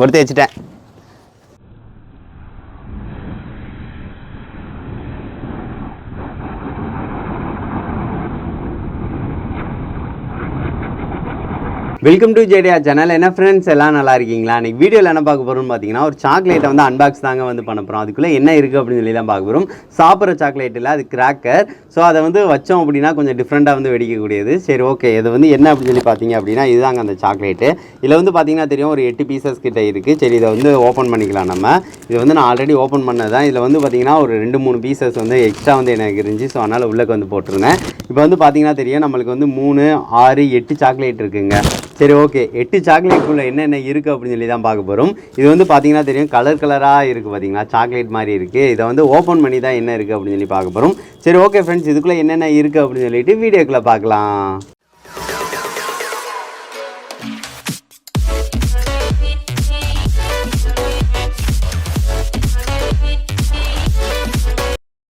ஒருத்தி வச்சுட்டேன். Welcome to ஜேடியா சேனல். என்ன ஃப்ரெண்ட்ஸ் எல்லாம் நல்லா இருக்கீங்களா? இன்றைக்கி வீடியோவில் என்ன பார்க்க போகிறோம்னு பார்த்தீங்கன்னா, ஒரு சாக்லேட்டை வந்து அன்பாக்ஸ் தாங்க வந்து பண்ண போகிறோம். அதுக்குள்ளே என்ன இருக்குது அப்படின்னு சொல்லி தான் பார்க்க போகிறோம். சாப்பிட்ற சாக்லேட் இல்லை, அது கிராக்கர். ஸோ அதை வந்து வச்சோம் அப்படின்னா கொஞ்சம் டிஃப்ரெண்ட்டாக வந்து வெடிக்கக்கூடியது. சரி, ஓகே. இது வந்து என்ன அப்படின்னு சொல்லி பார்த்தீங்க அப்படின்னா, இதுதாங்க அந்த சாக்லேட்டு. இதில் வந்து பார்த்தீங்கன்னா தெரியும், ஒரு 8 பீசஸ் கிட்ட இருக்குது. சரி, இதை வந்து ஓப்பன் பண்ணிக்கலாம் நம்ம. இது வந்து நான் ஆல்ரெடி ஓப்பன் பண்ணது தான். இதில் வந்து பார்த்தீங்கன்னா ஒரு 2-3 பீசஸ் வந்து எக்ஸ்ட்ரா வந்து எனக்கு இருந்துச்சு. ஸோ அதனால் உள்ளக்கு வந்து போட்டிருந்தேன். இப்போ வந்து பார்த்தீங்கன்னா தெரியும், நம்மளுக்கு வந்து 3, 6, 8 சாக்லேட் இருக்குங்க. சரி, ஓகே. 8 சாக்லேட்டுக்குள்ளே என்னென்ன இருக்குது அப்படின்னு சொல்லி தான் பார்க்க போகிறோம். இது வந்து பார்த்தீங்கன்னா தெரியும், கலராக இருக்குது பார்த்தீங்களா, சாக்லேட் மாதிரி இருக்குது. இதை வந்து ஓப்பன் பண்ணி தான் என்ன இருக்குது அப்படின்னு சொல்லி பார்க்க போகிறோம். சரி, ஓகே ஃப்ரெண்ட்ஸ், இதுக்குள்ளே என்னென்ன இருக்குது அப்படின்னு சொல்லிட்டு வீடியோக்குள்ளே பார்க்கலாம்.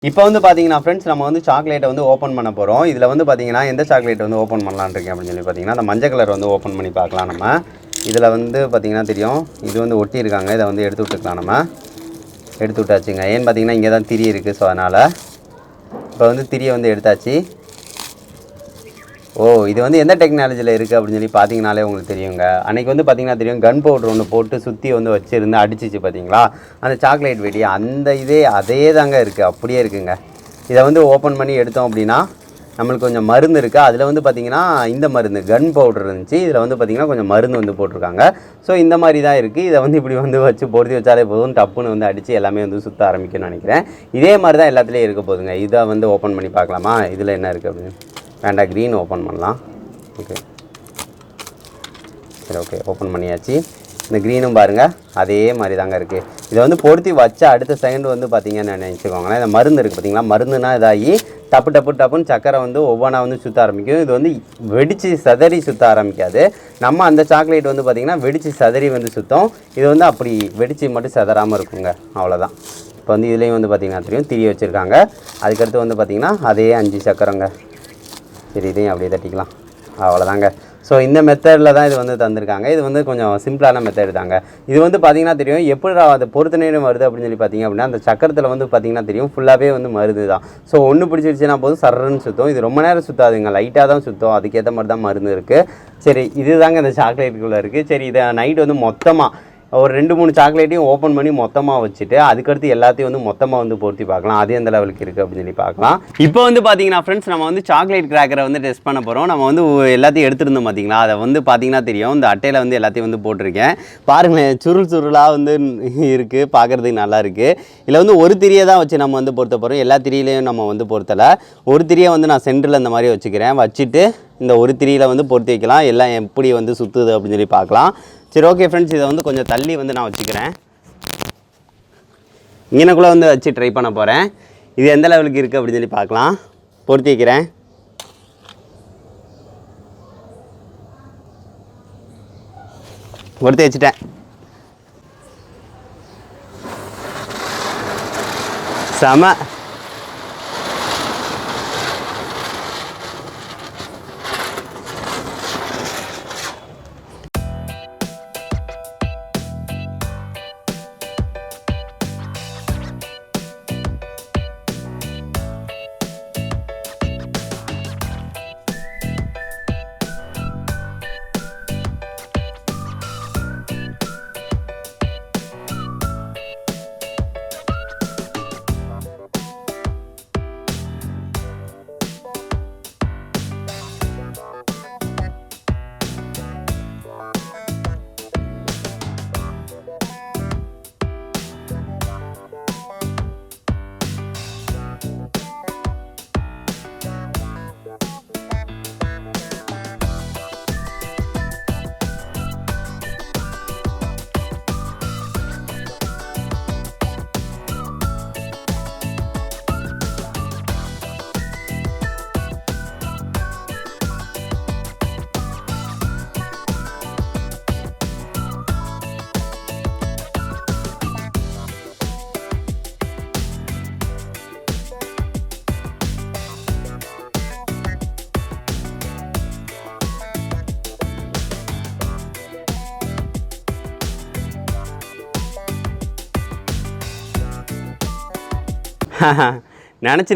இப்போ வந்து பார்த்தீங்கன்னா ஃப்ரெண்ட்ஸ், நம்ம வந்து சாக்லேட்டை வந்து ஓப்பன் பண்ண போகிறோம். இதில் வந்து பார்த்தீங்கன்னா எந்த சாக்லேட் வந்து ஓப்பன் பண்ணலான்னு இருக்கேன் அப்படின்னு சொல்லி பார்த்தீங்கன்னா, அந்த மஞ்சள் கலர் வந்து ஓப்பன் பண்ணி பார்க்கலாம் நம்ம. இதில் வந்து பார்த்தீங்கன்னா தெரியும், இது வந்து ஒட்டியிருக்காங்க. இதை வந்து எடுத்து விட்டுக்கலாம் நம்ம. எடுத்து விட்டாச்சுங்க. ஏன்னு பார்த்தீங்கன்னா இங்கே தான் திரி இருக்குது. ஸோ அதனால் இப்போ வந்து திரியை வந்து எடுத்தாச்சு. ஓ, இது வந்து எந்த டெக்னாலஜியில் இருக்குது அப்படின்னு சொல்லி பார்த்தீங்கனாலே உங்களுக்கு தெரியுங்க. அன்றைக்கி வந்து பார்த்தீங்கன்னா தெரியும், கன் பவுட்ரு ஒன்று போட்டு சுற்றி வந்து வச்சுருந்து அடிச்சிச்சு பார்த்தீங்களா, அந்த சாக்லேட் வெடி. அந்த அதே தாங்க இருக்குது, அப்படியே இருக்குங்க. இதை வந்து ஓப்பன் பண்ணி எடுத்தோம் அப்படின்னா நம்மளுக்கு கொஞ்சம் மருந்து இருக்குது. அதில் வந்து பார்த்திங்கன்னா இந்த மருந்து கன் பவுடர் இருந்துச்சு. இதில் வந்து பார்த்திங்கன்னா கொஞ்சம் மருந்து வந்து போட்டிருக்காங்க. ஸோ இந்த மாதிரி தான் இருக்குது. இதை வந்து இப்படி வந்து வச்சு பொருத்தி வச்சாலே போதும், டப்புன்னு வந்து அடித்து எல்லாமே வந்து சுற்ற ஆரம்பிக்கும்னு நினைக்கிறேன். இதே மாதிரி தான் எல்லாத்துலேயும் இருக்க போதுங்க. இதை வந்து ஓப்பன் பண்ணி பார்க்கலாமா, இதில் என்ன இருக்குது அப்படின்னு. வேண்டாம், க்ரீன் ஓப்பன் பண்ணலாம். ஓகே, சரி, ஓகே, ஓப்பன் பண்ணியாச்சு. இந்த க்ரீனும் பாருங்கள் அதே மாதிரி தாங்க இருக்குது. இதை வந்து பொருத்தி வச்சா அடுத்த செகண்ட் வந்து பார்த்திங்கன்னு நினச்சிக்கோங்களேன், இந்த மருந்து இருக்குது பார்த்திங்களா, மருந்துனா இதாகி டப்புன்னு சக்கரை வந்து ஒவ்வொன்றா வந்து சுற்ற ஆரம்பிக்கும். இது வந்து வெடித்து சதறி சுற்ற ஆரம்பிக்காது. நம்ம அந்த சாக்லேட் வந்து பார்த்திங்கன்னா வெடித்து சதறி வந்து சுத்தம். இது வந்து அப்படி வெடித்து மட்டும் சதறாமல் இருக்குங்க, அவ்வளோதான். இப்போ வந்து இதுலேயும் வந்து பார்த்திங்கன்னா தெரியும், திரி வச்சுருக்காங்க. அதுக்கடுத்து வந்து பார்த்திங்கன்னா அதே 5 சக்கரங்க. சரி, இதையும் அப்படியே தட்டிக்கலாம், அவ்வளோதாங்க. ஸோ இந்த மெத்தடில் தான் இது வந்து தந்திருக்காங்க. இது வந்து கொஞ்சம் சிம்பிளான மெத்தட் தாங்க. இது வந்து பார்த்திங்கன்னா தெரியும், எப்படி அது பொறுத்த நேரம் வருது அப்படின்னு சொல்லி பார்த்திங்க அப்படின்னா, அந்த சக்கரத்தில் வந்து பார்த்திங்கன்னா தெரியும் ஃபுல்லாகவே வந்து மருந்து தான். ஸோ ஒன்று பிடிச்சிருச்சுன்னா போதும் சர்றன்னு சுற்றும். இது ரொம்ப நேரம் சுற்றாதுங்க, லைட்டாக தான் சுற்றும். அதுக்கேற்ற மாதிரி தான் மருந்து இருக்குது. சரி, இது தாங்க இந்த சாக்லேட்டுக்குள்ளே இருக்குது. சரி, இதை நைட் வந்து மொத்தமாக ஒரு 2-3 சாக்லேட்டையும் ஓப்பன் பண்ணி மொத்தமாக வச்சுட்டு அதுக்கடுத்து எல்லாத்தையும் வந்து மொத்தமாக வந்து பொருத்தி பார்க்கலாம், அது எந்த லெவலுக்கு இருக்குது அப்படின்னு சொல்லி பார்க்கலாம். இப்போ வந்து பார்த்தீங்கன்னா ஃப்ரெண்ட்ஸ், நம்ம வந்து சாக்லேட் கிராக்கரை வந்து டெஸ்ட் பண்ண போகிறோம். நம்ம வந்து எல்லாத்தையும் எடுத்துருந்தோம் பார்த்தீங்களா, அதை வந்து பார்த்தீங்கன்னா தெரியும், இந்த அட்டையில் வந்து எல்லாத்தையும் வந்து போட்டிருக்கேன். பாருங்களேன், சுருளாக வந்து இருக்குது, பார்க்குறதுக்கு நல்லா இருக்குது. இதில் வந்து ஒரு திரியை தான் வச்சு நம்ம வந்து பொருத்த போகிறோம். எல்லா திரியிலையும் நம்ம வந்து பொருத்தலை. ஒரு திரியை வந்து நான் சென்டரில் இந்த மாதிரி வச்சுக்கிறேன். வச்சுட்டு இந்த ஒரு திரியில் வந்து பொருத்தி வைக்கலாம், எல்லாம் எப்படி வந்து சுற்றுது அப்படின்னு சொல்லி பார்க்கலாம். சரி, ஓகே ஃப்ரெண்ட்ஸ், இதை வந்து கொஞ்சம் தள்ளி வந்து நான் வச்சுக்கிறேன். இங்கனக்குள்ளே வந்து வச்சு ட்ரை பண்ண போகிறேன். இது எந்த லெவலுக்கு இருக்குது அப்படின்னு சொல்லி பார்க்கலாம். பொருத்தி வைக்கிறேன். பொருத்தி வச்சுட்டேன். செம.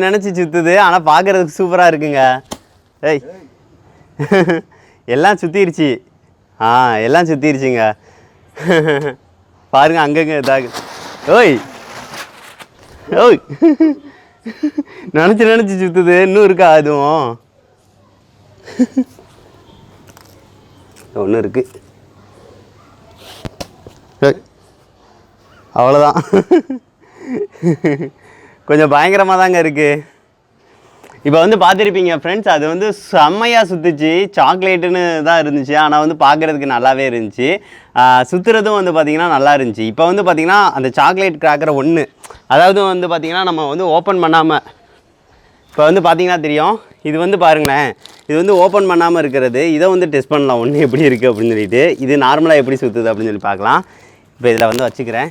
நினச்சி சுற்றுது, ஆனால் பார்க்குறதுக்கு சூப்பராக இருக்குங்க. ஏய் எல்லாம் சுற்றிருச்சு. எல்லாம் சுற்றிருச்சுங்க. பாருங்க அங்கங்க இதாக. ஓய் ஓய் நினச்சி சுற்றுது. இன்னும் இருக்கா அதுவும்? ஒன்று இருக்கு. அவ்வளோதான். கொஞ்சம் பயங்கரமாக தாங்க இருக்குது. இப்போ வந்து பார்த்துருப்பீங்க ஃப்ரெண்ட்ஸ், அது வந்து செம்மையாக சுற்றுச்சு. சாக்லேட்டுன்னு தான் இருந்துச்சு, ஆனால் வந்து பார்க்குறதுக்கு நல்லாவே இருந்துச்சு. சுற்றுறதும் வந்து பார்த்திங்கன்னா நல்லா இருந்துச்சு. இப்போ வந்து பார்த்திங்கன்னா அந்த சாக்லேட் கிராக்கரை ஒன்று, அதாவது வந்து பார்த்திங்கன்னா நம்ம வந்து ஓப்பன் பண்ணாமல், இப்போ வந்து பார்த்திங்கன்னா தெரியும், இது வந்து பாருங்களேன், இது வந்து ஓப்பன் பண்ணாமல் இருக்கிறது. இதை வந்து டெஸ்ட் பண்ணலாம் ஒன்று எப்படி இருக்குது அப்படின்னு சொல்லிட்டு. இது நார்மலாக எப்படி சுற்றுது அப்படின்னு சொல்லி பார்க்கலாம். இப்போ இதில் வந்து வச்சுக்கிறேன்.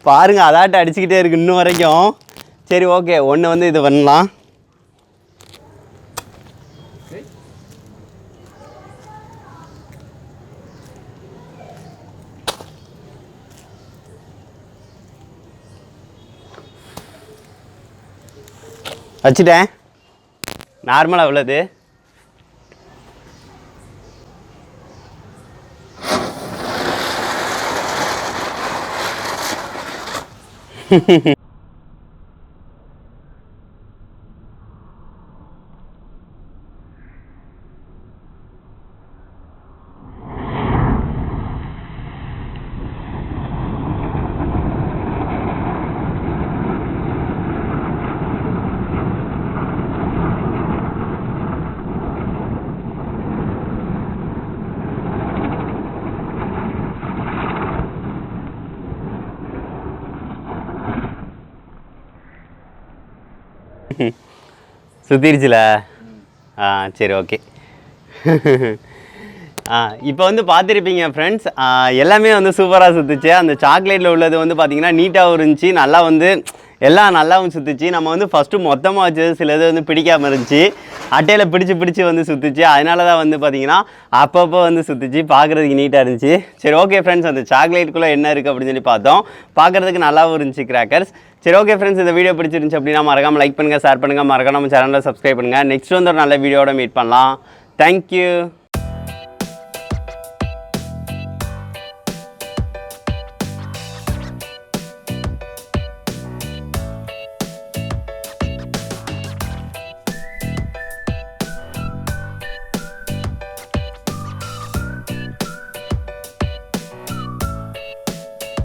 பாருங்க அதாட்ட அடிச்சுக்கிட்டே இருக்கு இன்னும் வரைக்கும். சரி ஓகே, ஒன்று வந்து இது பண்ணலாம். வச்சுட்டேன். நார்மலாக உள்ளது. சுத்திருச்சுல. சரி ஓகே. இப்போ வந்து பார்த்துருப்பீங்க ஃப்ரெண்ட்ஸ், எல்லாமே வந்து சூப்பராக சுற்றுச்சு. அந்த சாக்லேட்டில் உள்ளது வந்து பார்த்திங்கன்னா நீட்டாகவும் இருந்துச்சு, நல்லா வந்து எல்லாம் நல்லாவும் சுற்றுச்சு. நம்ம வந்து ஃபஸ்ட்டு மொத்தமாக வச்சது சில இது வந்து பிடிக்காமல் இருந்துச்சு, அட்டையில் பிடிச்சி வந்து சுற்றுச்சு. அதனால தான் வந்து பார்த்திங்கன்னா அப்பப்போ வந்து சுற்றுச்சு, பார்க்குறதுக்கு நீட்டாக இருந்துச்சு. சரி ஓகே ஃப்ரெண்ட்ஸ், அந்த சாக்லேட்டுக்குள்ளே என்ன இருக்குது அப்படின்னு சொல்லி பார்த்தோம். பார்க்குறதுக்கு நல்லாவும் இருந்துச்சு கிராக்கர்ஸ். சரி ஓகே ஃப்ரெண்ட்ஸ், இந்த வீடியோ பிடிச்சிருந்துச்சு அப்படின்னா மறக்காமல் லைக் பண்ணுங்கள், ஷேர் பண்ணுங்கள், மறக்காம நம்ம சேனலில் சப்ஸ்கிரைப் பண்ணுங்கள். நெக்ஸ்ட் வந்து ஒரு நல்ல வீடியோட மீட் பண்ணலாம். தேங்க்யூ.